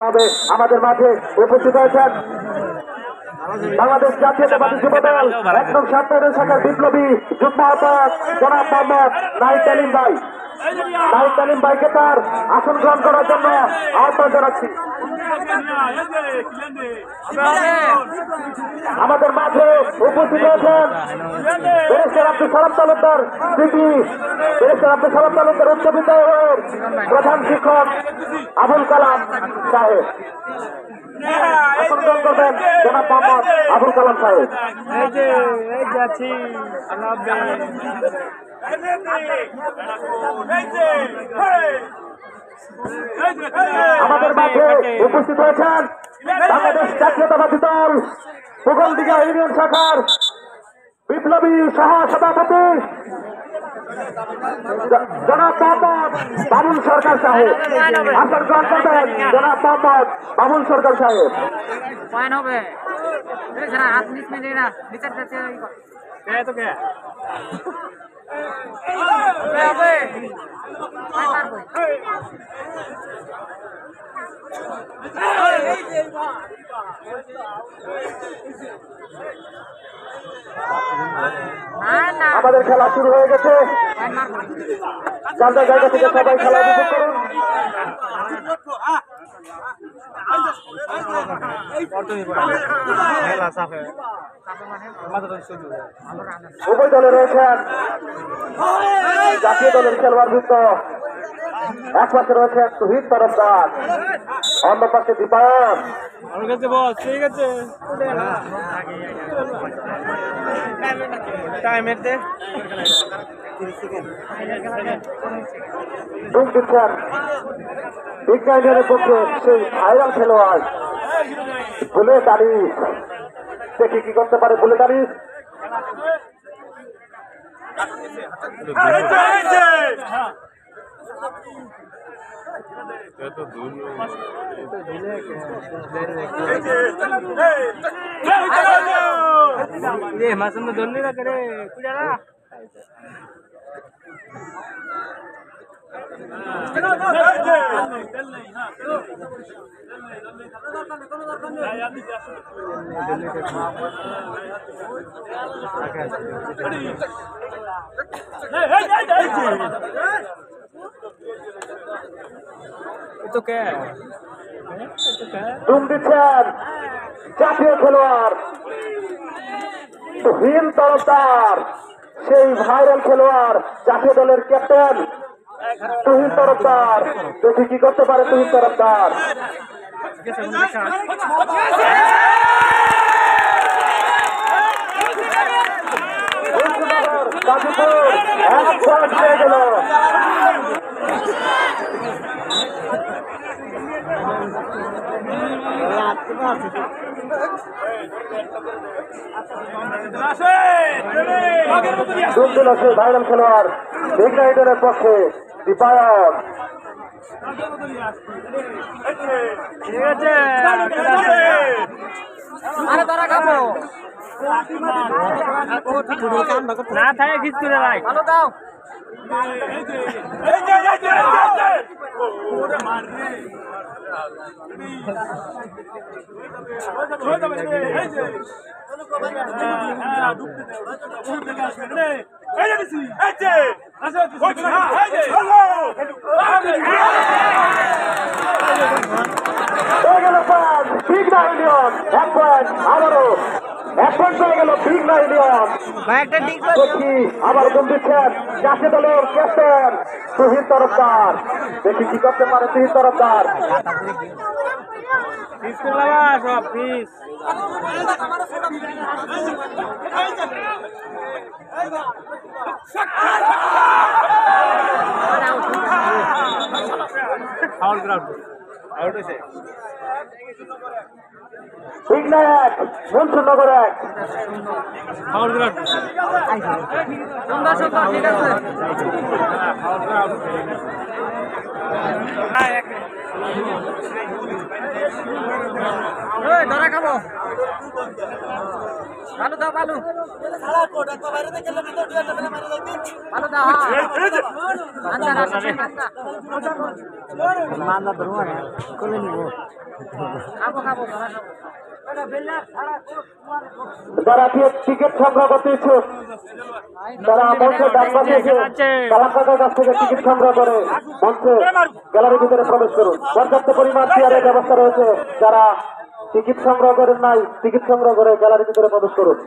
আমাদের মাঠে উপস্থিত হয়েছেন বাংলাদেশ জাতীয়তাবাদী যুবদল একদম সাতটা শাখার বিপ্লবী যুগ্ম আহ্বায়ক জনাব মোহাম্মদ নাহিদ তালিম ভাই। নাহিদ তালিম ভাইকে তার আসন গ্রহণ করার জন্য আহ্বান জানাচ্ছি। আমাদের মাঝে উপস্থিত হয়েছেন barrister Abdul Salam Talukdar city, barrister Abdul Salam Talukdar উচ্চ বিদ্যালয়ের প্রধান শিক্ষক আবুল কালাম সাহেব। আসন করবেন জনাব মোহাম্মদ আবুল কালাম সাহেব। আমাদের মাঝে উপস্থিত হয়েছেন বাংলাদেশ জাতীয়তাবাদী দল পুগলদিঘা ইউনিয়ন শাখার বিপ্লবী সহ সভাপতি জনাব মোহাম্মদ বাবুল সরকার সাহেব। আসন গ্রহণ করবেন জনাব মোহাম্মদ বাবুল সরকার সাহেব। আমাদের খেলা শুরু হয়ে গেছে, যার যার জায়গা থেকে সবাই খেলা উপভোগ করুন। উভয় দলে রয়েছেন জাতীয় দলের খেলোয়াড় যুক্ত। এক পাশে রয়েছে তুহিন তরফদার, অন্য পাশে দীপায়ন। ঠিক আছে দিচ্ছেন বিজ্ঞানের পক্ষে সেই ভাইরাল খেলোয়াড় বুলেট আরিফ। দেখি কি করতে পারে বুলেট আরিফ। ধরলি না করে তুম দিচ্ছেন জাতীয় খেলোয়াড় তুহিন তরফদার, সেই ভাইরাল খেলোয়াড় জাতীয় দলের ক্যাপ্টেন তুহিন তরফদার। দেখি কি করতে পারে তুহিন তরফদার। গাজীপুর এক পয়েন্ট পেয়ে গেল। ভাইরাল খেলোয়াড় ইগনাইটারের পক্ষে দীপায়ন। না থাকে খিচ করে ভাই ভালো দাও। আবার গুণ দিচ্ছেন জাতীয় দলের ক্যাপ্টেন তুহিন তরফদার। দেখি কি করতে পারে তুহিন তরফদার। বিঘ্নায়ক মনসুরনগর এক। ধরা খাবো ভালো দাও ভালো ভালো দাও খাবো যারা টিকিট সংগ্রহ করতে ইচ্ছুক তারা মঞ্চের ডান পাশে এসে কালাম কাকার কাছ থেকে টিকিট সংগ্রহ করে মঞ্চে গ্যালারির ভিতরে প্রবেশ করুন। পর্যাপ্ত পরিমাণ চেয়ারের ব্যবস্থা রয়েছে, যারা টিকিট সংগ্রহ করেন নাই টিকিট সংগ্রহ করে গ্যালারির ভিতরে প্রবেশ করুন।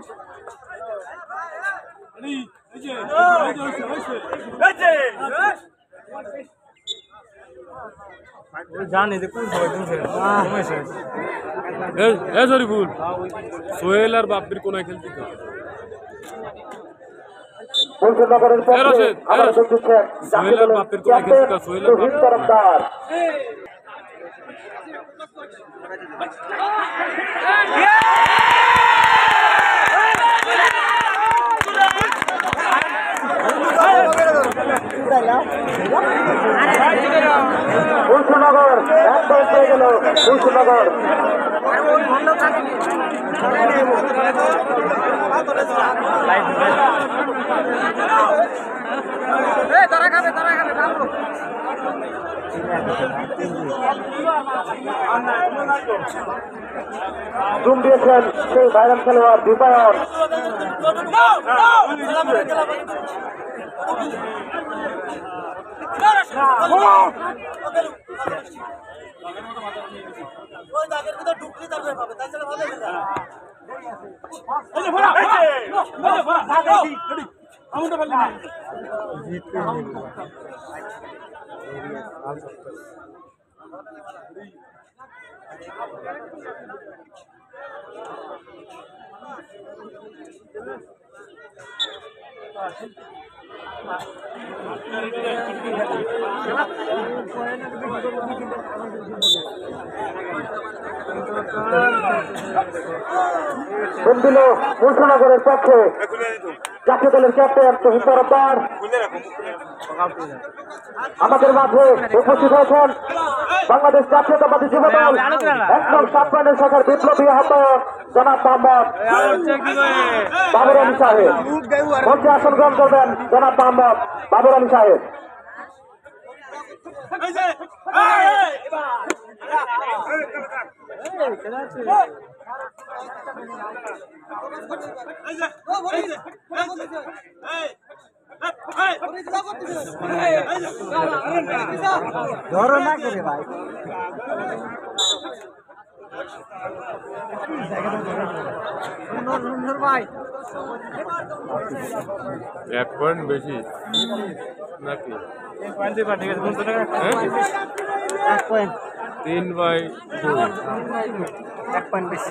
জানি যে কোন শরীফুল সোহেল আর বাপ্পির কোনায় খেলতে মুন্সিনগরের পক্ষে আবার যোগ দিচ্ছেন জাতীয় দলের ক্যাপ্টেন শহীদ তরফদার। মুন্সিনগর এক পয়েন্ট হয়ে গেল। মুন্সিনগর তারা খাবে ভালো জুম দিয়েছেন সেই ভাইরাল খেলোয়াড় দীপায়ন। দিল মুন্সিনগরের পক্ষে জাতীয় দলের ক্যাপ্টেন শহীদ তরফদার। আমাদের মাঝে উপস্থিত হয়েছেন বাংলাদেশ জাতীয়তাবাদী যুব দল 1 পয়েন্টের শাখার বিপ্লবী আহ্বায়ক জনাব মোহাম্মদ বাবর আলী সাহেব। মঞ্চে আসন গ্রহণ করবেন জনাব মোহাম্মদ বাবর আলী সাহেব। ধরো না করে ভাই ভাই 1 পয়েন্ট বেশি নাকি 1 পয়েন্ট দিবা ঠিক আছে 1 পয়েন্ট 3/2 1 পয়েন্ট বেশি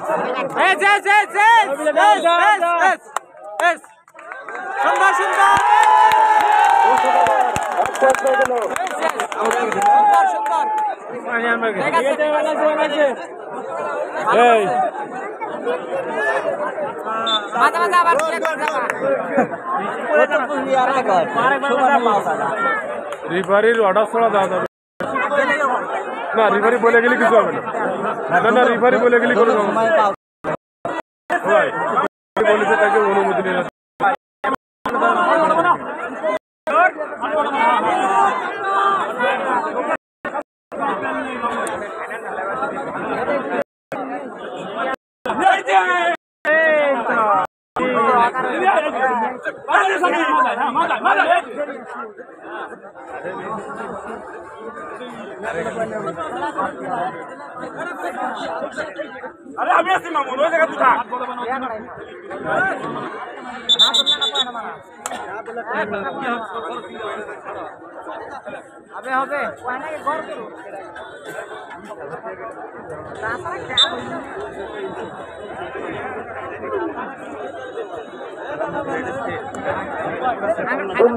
রিফারির অর্ডার ছাড়া দেওয়া যাবে না। রিফারি বলে গেলে কিছু হবে না। না রিফারি বলে গেলে কোনো বলেছে তাকে অনুমতি নিয়ে আরে আমি আছি মামুন ওই জায়গা তুই থাক হবে হবে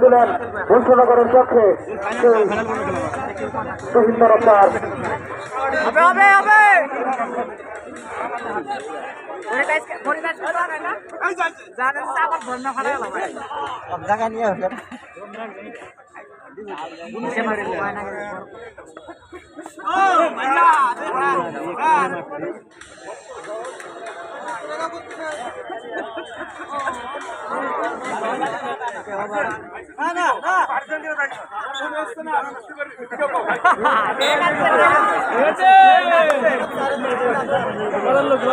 দিলেন মুন্সিনগরের পক্ষে শহীদ তরফদার। হবে হবে হবে জায়গা নিয়ে হবে লোক